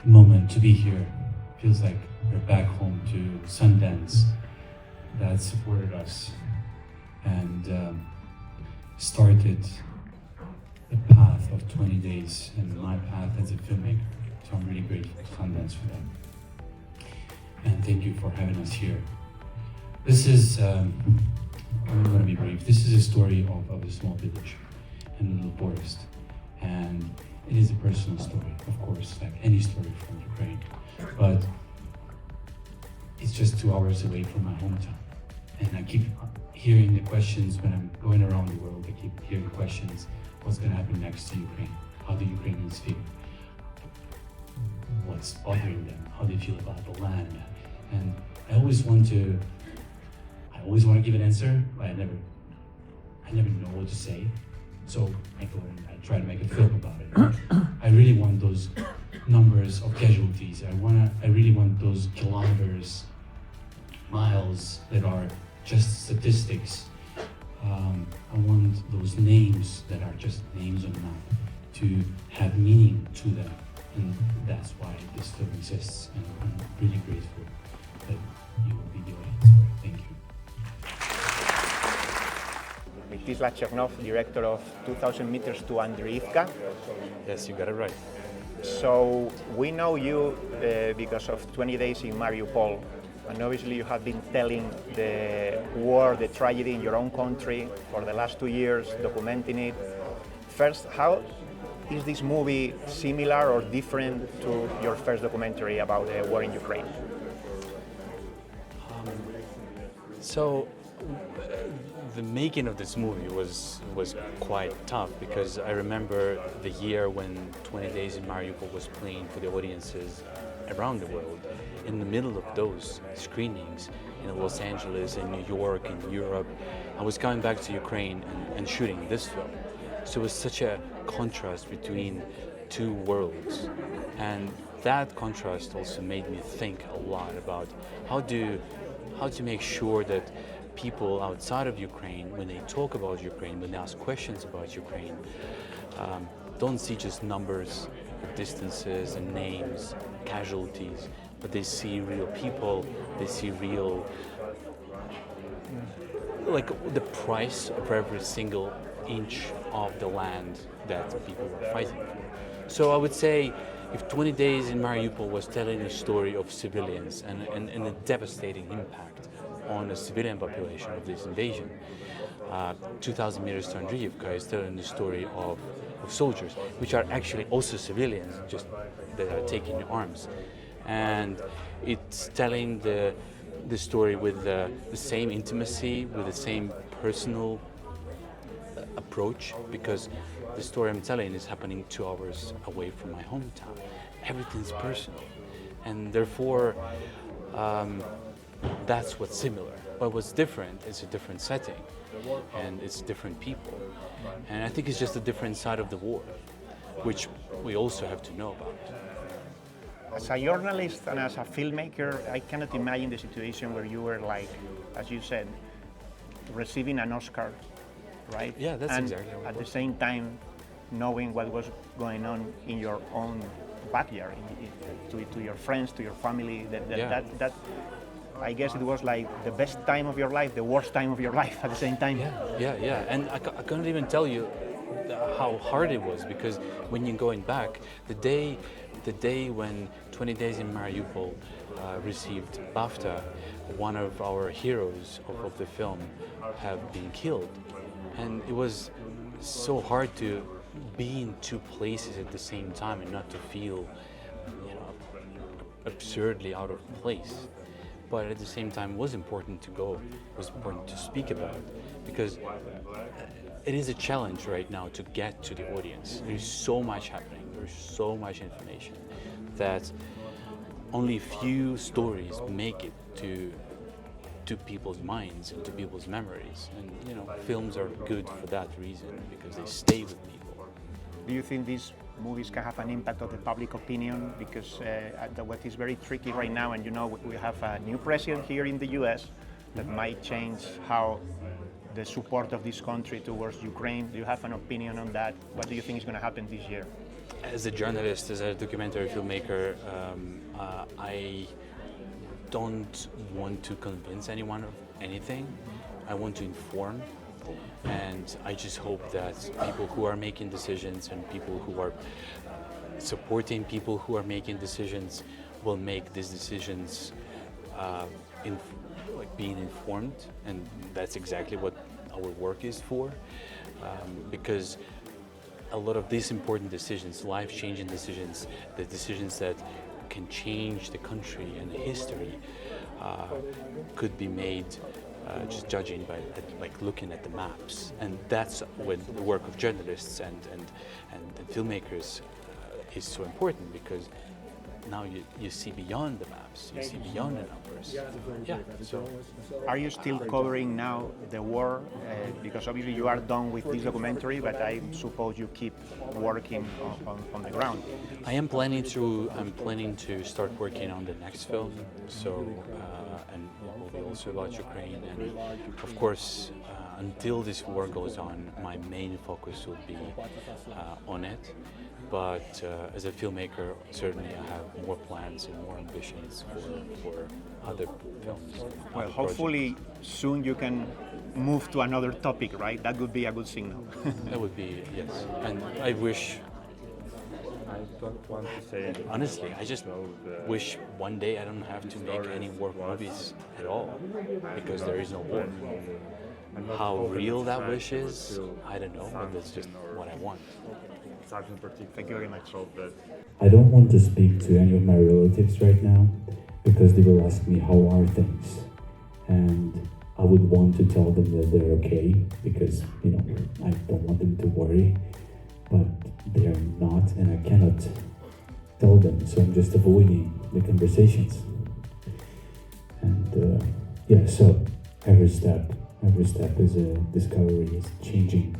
moment to be here. Feels like we're back home to Sundance that supported us and started the path of 20 days and my path as a filmmaker. So I'm really grateful to Sundance for that. And thank you for having us here. This is, I'm going to be brief. This is a story of a small village and a little forest. And it is a personal story, of course, like any story from Ukraine. But it's just 2 hours away from my hometown. And I keep hearing the questions when I'm going around the world. I keep hearing questions, what's going to happen next to Ukraine? How do Ukrainians feel? What's bothering them? How they feel about the land? And I always want to give an answer, but I never know what to say. So I go and I try to make a film about it. I really want those numbers of casualties. I really want those kilometers, miles that are just statistics. I want those names that are just names on a map to have meaning to them. And that's why this film exists. And I'm really grateful that you will be the audience for it. Thank you. Mstyslav Chernov, director of 2,000 Meters to Andriivka. Yes, you got it right. So we know you because of 20 days in Mariupol, and obviously you have been telling the war, the tragedy in your own country for the last 2 years, documenting it. First, how is this movie similar or different to your first documentary about the war in Ukraine? So the making of this movie was quite tough, because I remember the year when 20 Days in Mariupol was playing for the audiences around the world. In the middle of those screenings in Los Angeles, in New York, in Europe, I was coming back to Ukraine and shooting this film. So it was such a contrast between two worlds. And that contrast also made me think a lot about how to make sure that people outside of Ukraine, when they talk about Ukraine, when they ask questions about Ukraine, don't see just numbers, distances and names, casualties, but they see real people, they see real, like the price of every single inch of the land that people were fighting for. So I would say if 20 Days in Mariupol was telling a story of civilians and a devastating impact on the civilian population of this invasion, 2,000 Meters to Andriivka is telling the story of soldiers, which are actually also civilians, just that are taking arms. And it's telling the story with the same intimacy, with the same personal approach, because the story I'm telling is happening 2 hours away from my hometown. Everything's personal, and therefore that's what's similar. But what's different is a different setting, and it's different people. And I think it's just a different side of the war, which we also have to know about. As a journalist and as a filmmaker, I cannot imagine the situation where you were, like, as you said, receiving an Oscar, right? Yeah, that's and exactly what at it the was. same time knowing what was going on in your own backyard, to your friends, to your family. That I guess it was like the best time of your life, the worst time of your life at the same time. Yeah. And I couldn't even tell you how hard it was, because when you're going back, the day when 20 Days in Mariupol received BAFTA, one of our heroes of the film have been killed. And it was so hard to be in two places at the same time and not to feel, absurdly out of place. But at the same time, it was important to go, it was important to speak about it, because it is a challenge right now to get to the audience. There's so much happening, there's so much information that only few stories make it to people's minds and to people's memories. And films are good for that reason, because they stay with people. Do you think these movies can have an impact on the public opinion? Because what is very tricky right now, and we have a new president here in the US that might change how the support of this country towards Ukraine. Do you have an opinion on that? What do you think is going to happen this year? As a journalist, as a documentary filmmaker, I don't want to convince anyone of anything. I want to inform, and I just hope that people who are making decisions and people who are supporting people who are making decisions will make these decisions being informed, and that's exactly what our work is for, because a lot of these important decisions, life-changing decisions, the decisions that can change the country and the history, could be made just judging by looking at the maps, and that's when the work of journalists and filmmakers is so important, because now you see beyond the maps, you see beyond the numbers. Yeah. So, are you still covering now the war? Because obviously you are done with this documentary, but I suppose you keep working on the ground. I'm planning to start working on the next film. So, and it will be also about Ukraine. And of course, until this war goes on, my main focus will be on it. But as a filmmaker, certainly I have more plans and more ambitions for other films. Well, hopefully soon you can move to another topic, right? That would be a good signal. That would be, yes. And I wish, I don't want to say anything. honestly, I just wish one day I don't have to make any war movies at all, because there is no war. How real that wish is, I don't know, but that's just what I want. Thank you very much. I don't want to speak to any of my relatives right now because they will ask me how are things, and I would want to tell them that they're okay because I don't want them to worry, but they're not, and I cannot tell them, so I'm just avoiding the conversations. And so every step is a discovery, is changing